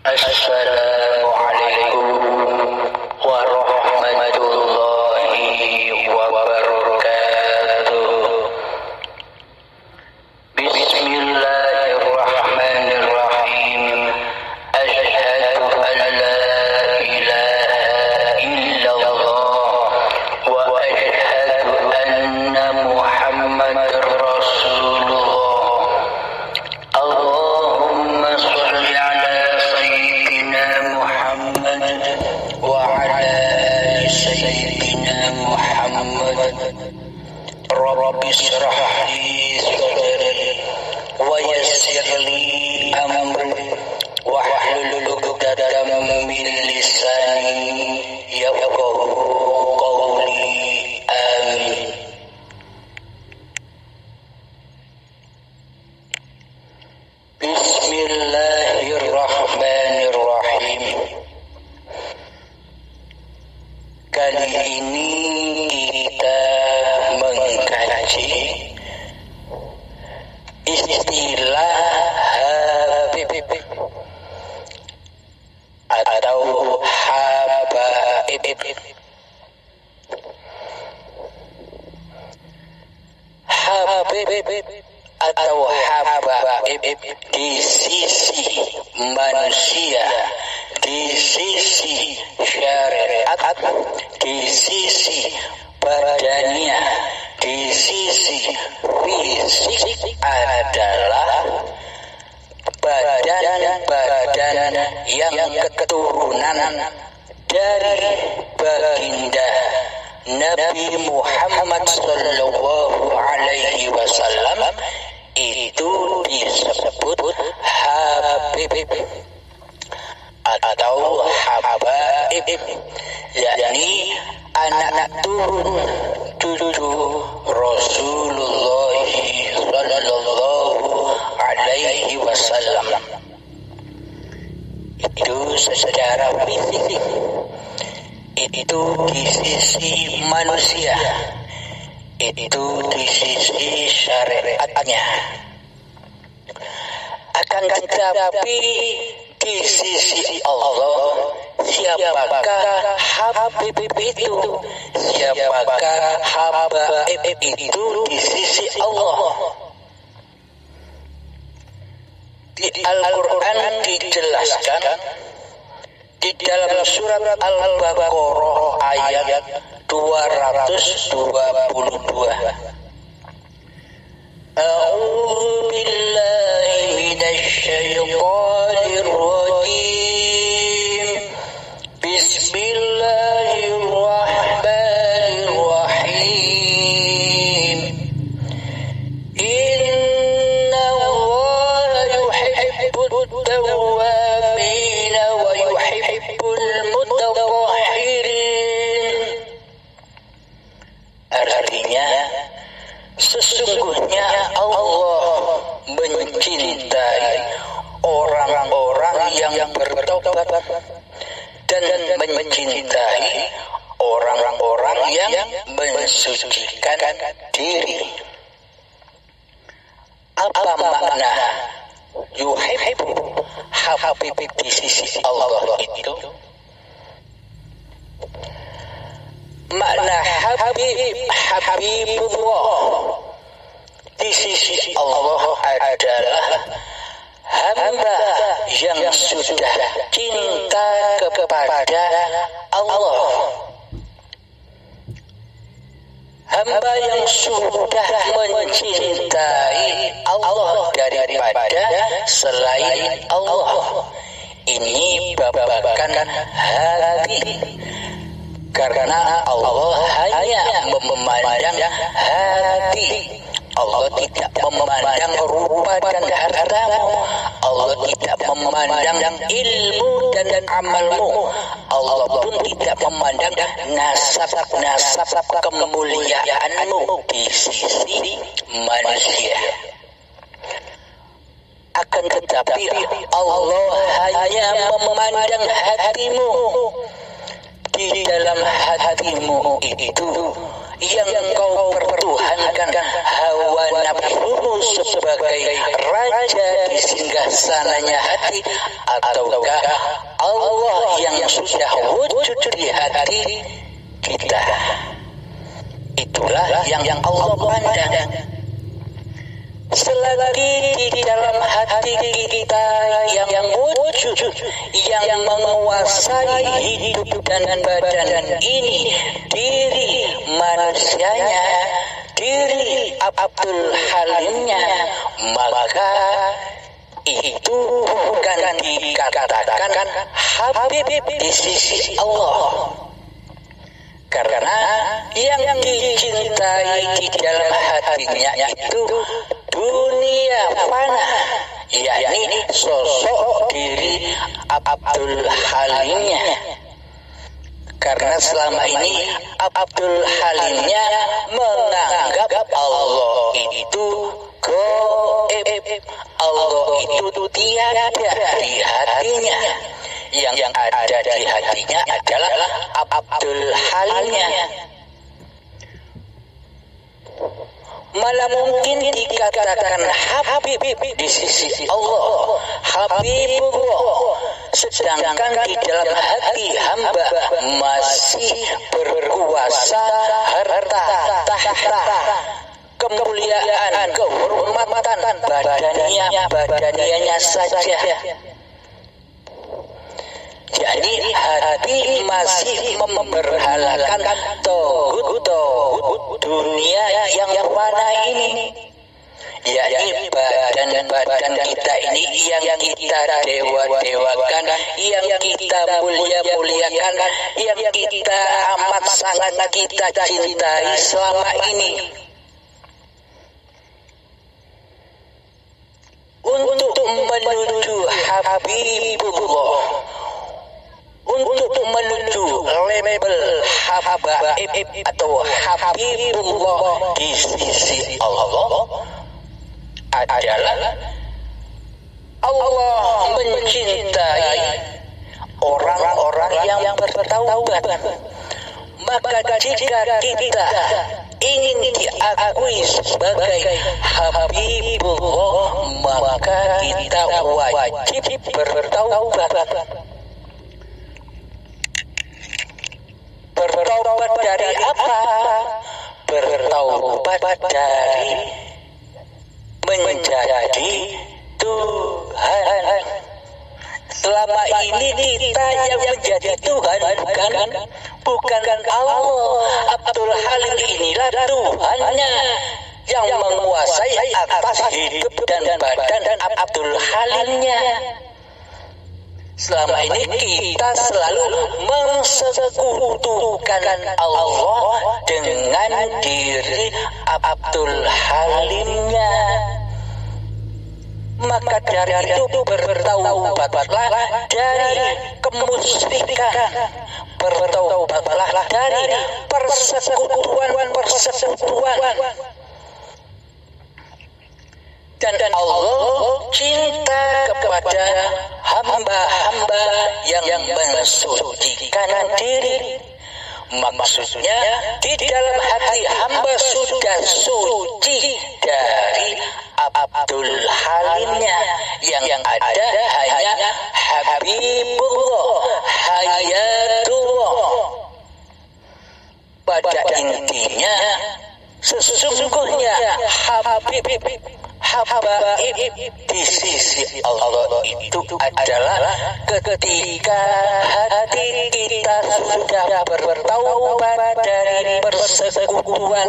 Assalamualaikum warahmatullahi wabarakatuh. Bismillahirrahmanirrahim. Asyhadu an la ilaha illallah wa asyhadu anna Muhammadar Rasulullah. Allahumma shalli ala sayyidina Muhammad wa ala ali sayyidina Muhammad. Rabbi shrah li sadri wa yassir li amri wahlul 'uqdatam min lisani yafqahu qawli. Amin. Bismillahirrahmanirrahim. Kali ini kita mengkaji istilah Habib atau habaib. Habib atau habaib di sisi manusia, di sisi syariat, di sisi badannya, di sisi fisik adalah badan-badan yang keturunan dari baginda Nabi Muhammad sallallahu alaihi wasallam. Itu disebut Habib atau habaib, yakni anak turun cucu Rasulullah sallallahu alaihi wasallam. Itu secara fisik, itu di sisi manusia, itu di sisi syariatnya. Akan tetapi di sisi Allah, siapakah Habib itu? Siapakah habaib itu di sisi Allah? Di Al-Quran dijelaskan di dalam surat Al-Baqarah ayat 222. A'udzu billahi minasyaitonir rajim. Bismillahirrahmanirrahim. Inna Allaha yuhibbut tawwabin wa yuhibbul mutatahhirin. Artinya, sesungguhnya Allah mencintai orang-orang yang bertobat dan mencintai orang-orang yang mensucikan diri. Apa makna yuhibbu habib di sisi Allah itu? Makna Habibullah di sisi Allah adalah hamba yang sudah cinta kepada Allah, hamba yang sudah mencintai Allah daripada selain Allah. Ini babakan hati, karena Allah hanya memandang hati. Allah tidak memandang rupa dan hartamu. Allah tidak memandang ilmu dan amalmu. Allah pun tidak memandang nasab kemuliaanmu di sisi manusia. Akan tetapi Allah hanya memandang hatimu. Di dalam hatimu itu yang kau pertuhankan hawa nafsumu sebagai raja di singgasananya hati, ataukah Allah yang sudah wujud di hati kita? Itulah yang Allah pandang. Selagi di dalam hati kita yang wujud, yang menguasai hidup dan badan ini, diri manusianya, diri Abdul Halimnya, maka itu bukan dikatakan Habib di sisi Allah. Karena yang dicintai di dalam hatinya itu dunia fana, yakni sosok diri Abdul Halimnya. Karena selama ini Abdul Halimnya menganggap Allah itu gaib, Allah itu tiada di hatinya. Yang ada di hatinya adalah Abdul Halimnya. Malah mungkin dikatakan Habib di sisi Allah, Habibullah, sedangkan di dalam hati hamba masih berkuasa harta, tahta, kemuliaan, kehormatan badannya saja. Jadi hati masih memberhalakan tauhid dunia yang fana ini, yakni badan kita ini yang kita dewa-dewakan, yang kita mulia-muliakan, yang kita amat sangat kita cintai selama ini. Untuk menuju Habibullah, untuk menuju label Habaib atau Habibullah di sisi Allah adalah Allah mencintai orang-orang yang bertaubat. Maka jika kita ingin diakui sebagai Habibullah, maka kita wajib bertaubat. Bertaubat dari apa? Bertaubat dari menjadi Tuhan. Selama ini kita yang menjadi Tuhan bukan Allah. Abdul Halim inilah Tuhannya yang menguasai atas hidup dan badan Abdul Halimnya. Selama ini kita selalu mensekutukan Allah dengan diri Abdul Halimnya. Maka dari itu bertaubatlah dari kemusyrikan, bertaubatlah dari persekutuan. Dan Allah cinta kepada hamba-hamba yang mensucikan diri. Maksudnya di dalam hati hamba sudah suci dari Abdul Halimnya. Yang ada hanya Habibullah, Hayatullah. Pada intinya sesungguhnya Habib di sisi Allah itu adalah ketika hati kita sudah bertaubat dari persekutuan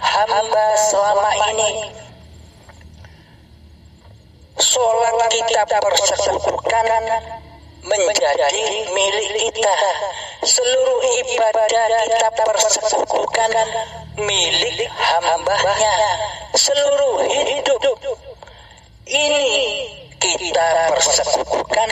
hamba selama ini. Sholat kita persekutukan menjadi milik kita. Seluruh ibadah kita persekutukan milik hamba-Nya. Seluruh hidup ini kita persekutukan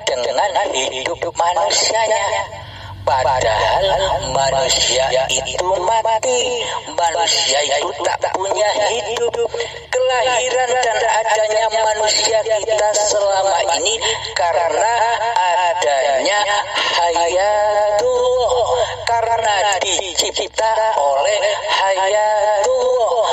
dengan hidup manusianya. Padahal manusia itu mati, manusia itu tak punya hidup. Kelahiran dan adanya manusia kita selama ini karena adanya Hayatullah, karena dicipta oleh Hayatullah.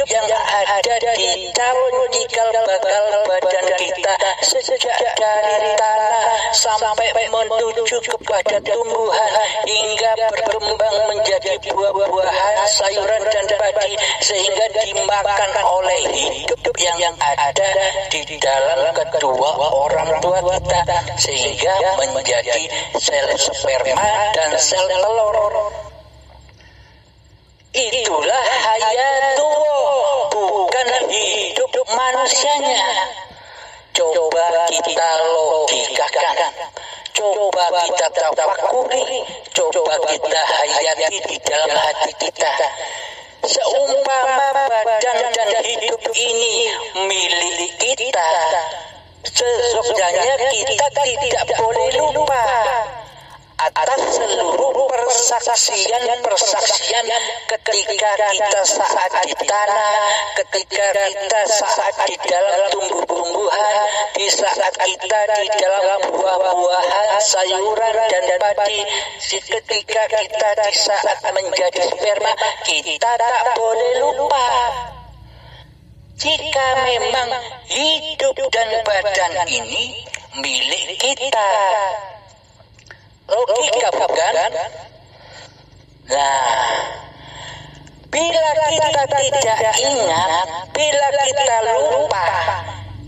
yang ada di calon cikal bakal badan kita sejak dari tanah sampai menuju kepada tumbuhan hingga berkembang menjadi buah-buahan, sayuran dan padi sehingga dimakan oleh hidup yang ada di dalam kedua orang tua kita sehingga menjadi sel sperma dan sel telur. Itulah hayatullah, bukan hidup manusianya. Coba kita logikakan, coba kita tafakuri, coba kita hayati di dalam hati kita. Seumpama badan dan hidup ini milik kita, sesungguhnya kita tidak boleh lupa atas seluruh persaksian ketika kita saat di tanah, ketika kita saat di dalam tumbuh-tumbuhan, di saat kita di dalam buah-buahan, sayuran dan padi, ketika kita di saat menjadi sperma, kita tak boleh lupa. Jika memang hidup dan badan ini milik kita. Logika bukan? Nah, bila kita tidak ingat, bila kita lupa,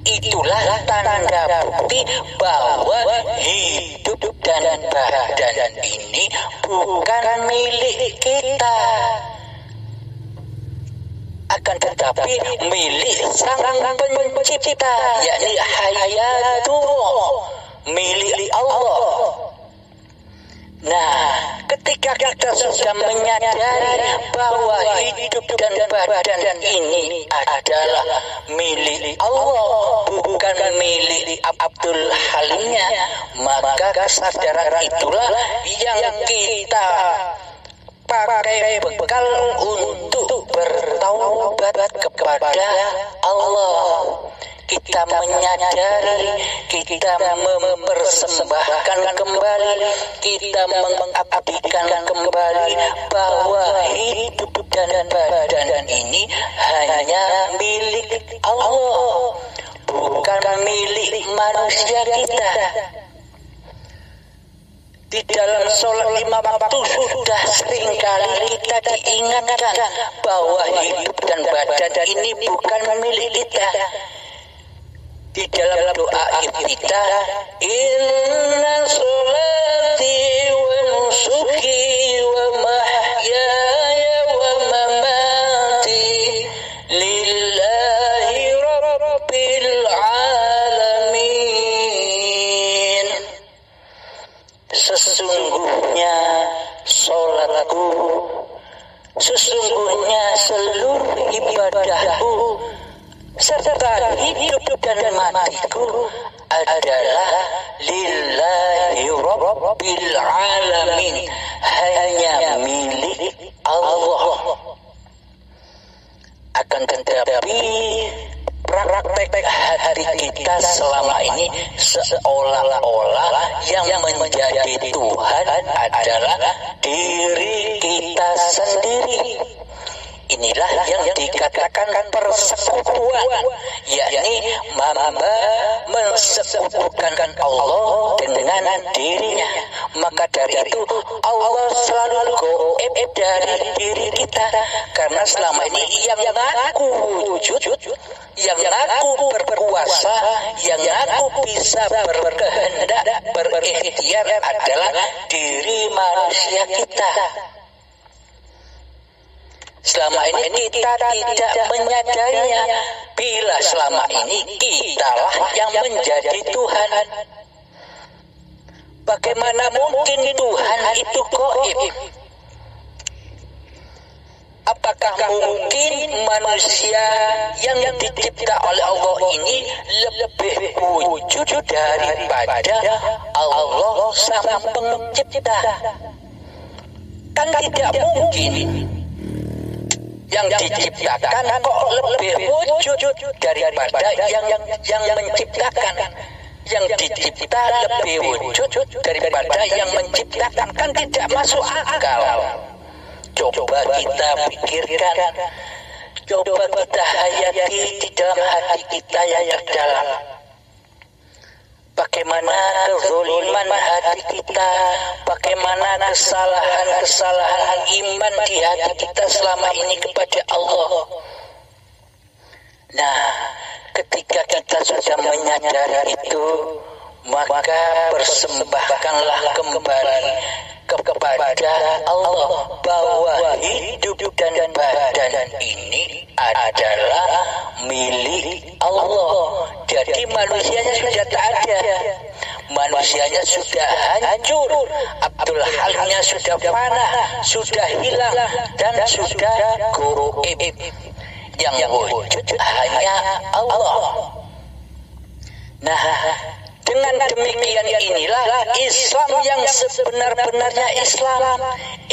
itulah tanda bukti bahwa hidup dan badan ini bukan milik kita, akan tetapi milik Sang Pencipta, yakni hayatullah, milik Allah. Nah, ketika kita sudah menyadari bahwa hidup dan badan ini adalah milik Allah, bukan milik Abdul Halimnya, maka kesadaran itulah yang kita pakai bekal untuk bertaubat kepada Allah. Kita menyadari, kita mempersembahkan kembali, kita mengabdikan kembali bahwa hidup dan badan ini hanya milik Allah, bukan milik manusia kita. Di dalam sholat 5 waktu sudah seringkali kita diingatkan bahwa hidup dan badan ini bukan milik kita. Di dalam doa kita, inna sholati wa nusuki wa mahyaya wa mamati lillahi rabbil alamin. Sesungguhnya sholatku, sesungguhnya seluruh ibadahku, serta hidup dan matiku adalah lillahi rabbil alamin, hanya milik Allah. Akan tetapi praktek hati kita selama ini seolah-olah yang menjadi Tuhan adalah diri kita sendiri. Inilah yang dikatakan persekutuan, yakni hamba mensekutukan Allah dengan dirinya. Maka dari itu Allah selalu goib dari diri kita, karena selama ini yang ngaku wujud, yang ngaku berkuasa, yang ngaku bisa berkehendak, berikhtiar adalah diri manusia kita. Selama ini kita tidak menyadarinya, bila selama ini kitalah yang menjadi Tuhan. Bagaimana mungkin Tuhan itu gaib? Apakah mungkin manusia yang dicipta oleh Allah ini lebih wujud daripada Allah Sang Pencipta? Kan tidak mungkin. Yang diciptakan kok lebih wujud daripada yang menciptakan. Yang dicipta lebih wujud daripada yang menciptakan, kan tidak masuk akal. Coba kita pikirkan, Coba kita hayati di dalam hati kita yang terdalam. Bagaimana kezaliman hati kita, bagaimana kesalahan iman di hati kita selama ini kepada Allah. Nah, ketika kita sudah menyadari itu, maka persembahkanlah kembali kepada Allah bahwa hidup dan badan ini adalah milik Allah. Jadi manusianya sudah tak ada, manusianya sudah hancur, Abdul Halnya sudah panah, sudah hilang dan sudah goib. Yang wujud hanya Allah. Nah, dengan demikian inilah Islam yang sebenar-benarnya Islam.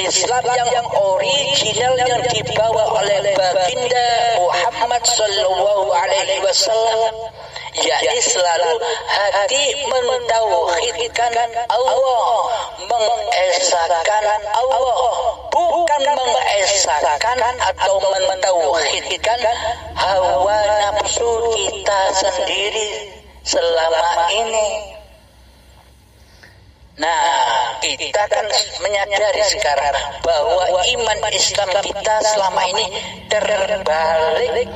Islam yang original yang dibawa oleh baginda Muhammad sallallahu alaihi wasallam, yakni selalu hati mentauhidkan Allah, mengesakan Allah, bukan mengesakan atau mentauhidkan hawa nafsu kita sendiri selama ini. Nah, kita kan menyadari sekarang bahwa iman Islam kita selama ini terbalik.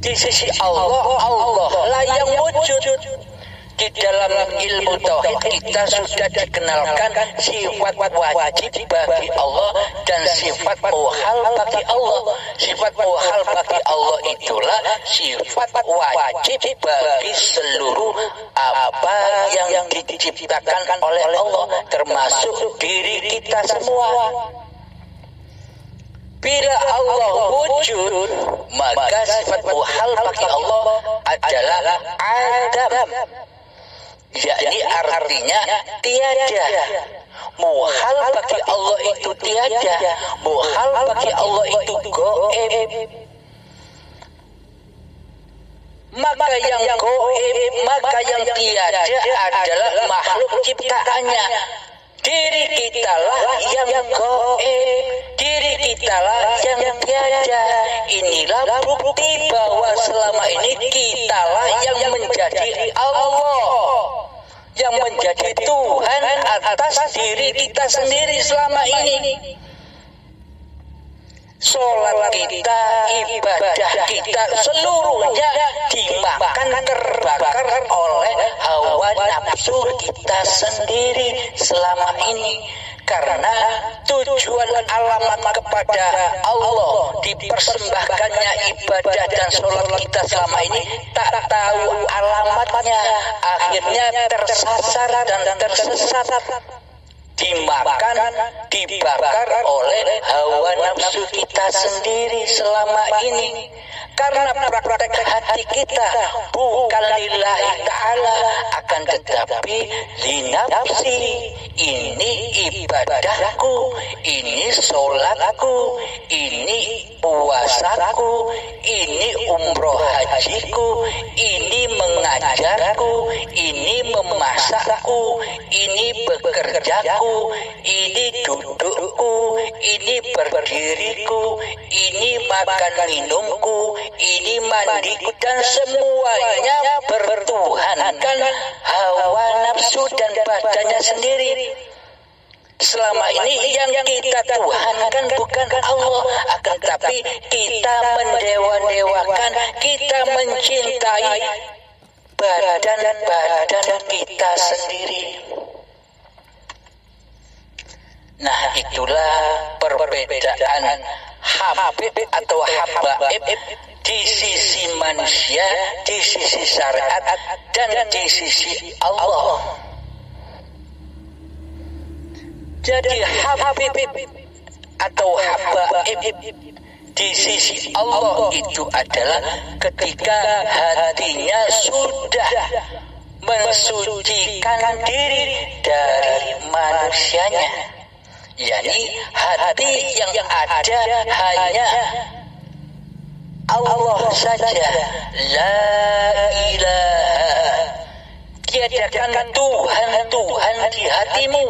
Di sisi Allah, Allah lah yang wujud. Di dalam ilmu tauhid kita sudah dikenalkan sifat wajib bagi Allah dan sifat muhal bagi Allah. Sifat muhal bagi Allah itulah sifat wajib bagi seluruh apa yang diciptakan oleh Allah, termasuk diri kita semua. Bila Allah wujud, maka sifat muhal bagi Allah adalah adam, yakni artinya tiada. Muhal bagi Allah itu tiada, muhal bagi Allah itu goib. Maka yang goib, maka yang tiada adalah makhluk ciptaannya. Diri kitalah yang goib, diri kitalah yang tiada. Inilah bukti bahwa selama ini kitalah yang menjadi Allah, yang menjadi Tuhan atas diri kita sendiri selama ini. Sholat kita, ibadah kita, seluruhnya dimakan terbakar oleh hawa nafsu kita sendiri selama ini. Karena tujuan alamat kepada Allah dipersembahkannya ibadah dan sholat kita selama ini tak tahu alamatnya, akhirnya tersasar dan tersesat, dimakan, dibakar oleh hawa nafsu kita sendiri selama ini. Karena praktek hati kita bukan lillahi ta'ala, akan tetapi linafsi. Ini ibadahku, ini sholatku, ini puasaku, ini umroh hajiku, ini mengajarku, ini memasakku, ini bekerjaku, ini dudukku, ini berdiriku, ini makan minumku, ini mandiku, dan semuanya bertuhankan hawa nafsu dan badannya sendiri. Selama ini yang kita tuhankan bukan Allah, akan tapi kita mendewa-dewakan, kita mencintai badan kita sendiri. Nah, itulah perbedaan habib atau habaib di sisi manusia, di sisi syariat, dan di sisi Allah. Jadi habib atau habaib di sisi Allah itu adalah ketika hatinya sudah mensucikan diri dari manusianya, yakni hati yang ada hanya Allah saja, la ilaha, tiadakan Tuhan di hatimu.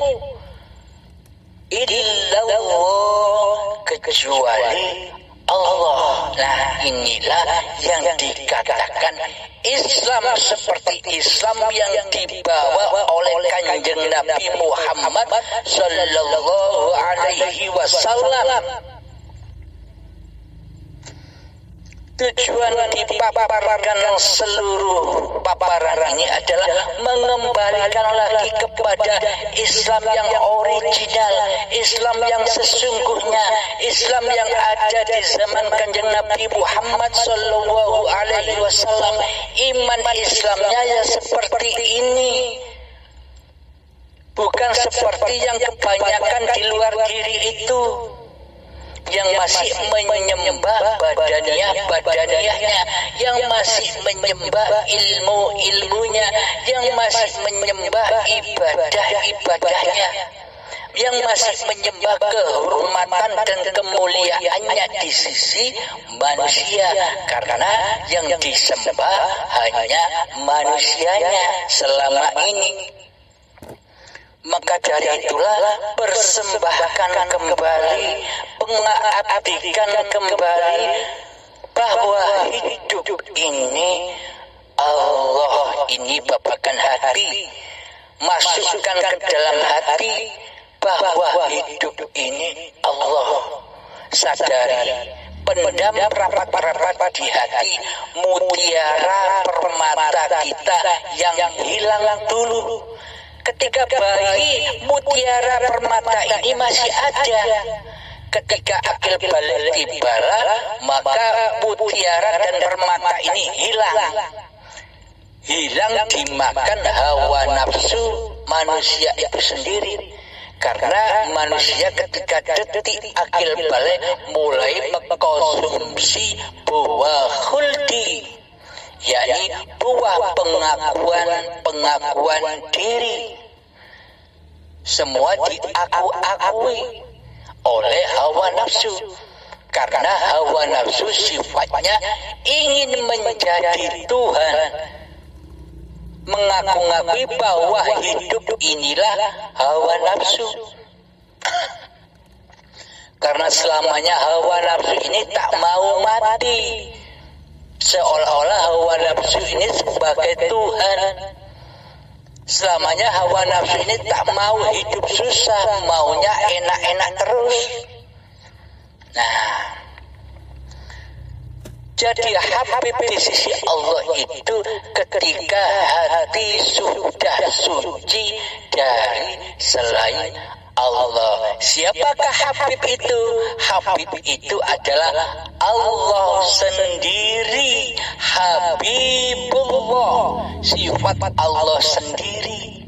illallah, kecuali Allah. Nah, inilah yang dikatakan Islam seperti Islam yang dibawa oleh Kanjeng Nabi Muhammad sallallahu alaihi wasallam. Tujuan dipaparkan seluruh paparan ini adalah mengembalikan lagi kepada Islam yang original, Islam yang sesungguhnya, Islam yang ada di zaman Kanjeng Nabi Muhammad sallallahu alaihi wasallam. Iman Islamnya ya seperti ini, bukan seperti yang kebanyakan di luar diri itu, yang masih menyembah badaniyahnya, yang masih menyembah ilmunya, yang masih menyembah ibadahnya, yang masih menyembah kehormatan dan kemuliaannya di sisi manusia, karena yang disembah hanya manusianya selama ini. Maka dari itulah persembahkan kembali, pengabdikan kembali bahwa hidup ini Allah, ini babakan hati, masukkan ke dalam hati bahwa hidup ini Allah. Sadari, pendam rapat-rapat di hati, mutiara permata kita yang hilang dulu. Ketika bayi, mutiara permata ini masih ada. Ketika akil balik tibalah, maka mutiara dan permata ini hilang dimakan hawa nafsu manusia itu sendiri. Karena manusia ketika detik akil balik mulai mengkonsumsi buah khuldi, yakni buah pengakuan diri. Semua diakui oleh hawa nafsu, karena hawa nafsu sifatnya ingin menjadi Tuhan, mengaku-ngakui bahwa hidup inilah hawa nafsu. Karena selamanya hawa nafsu ini tak mau mati, seolah-olah hawa nafsu ini sebagai Tuhan. Selamanya hawa nafsu ini tak mau hidup susah, maunya enak-enak terus. Nah, jadi Habib di sisi Allah itu ketika hati sudah suci dari selain Allah. Siapakah Habib itu? Habib itu adalah Allah sendiri. Habibullah, sifat Allah sendiri.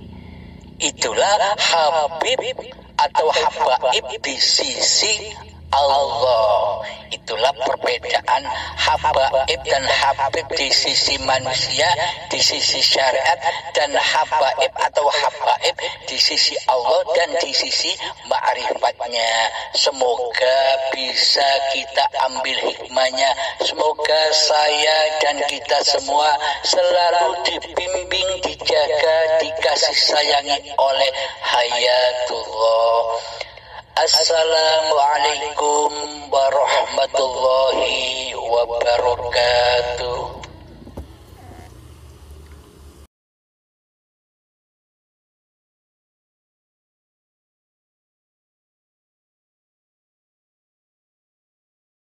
Itulah Habib atau Habaib di sisi Allah. Itulah perbedaan habaib dan habib di sisi manusia, di sisi syariat, dan habaib atau habaib di sisi Allah dan di sisi ma'rifatnya. Semoga bisa kita ambil hikmahnya. Semoga saya dan kita semua selalu dibimbing, dijaga, dikasih sayangi oleh Hayatullah. Assalamualaikum warahmatullahi wabarakatuh.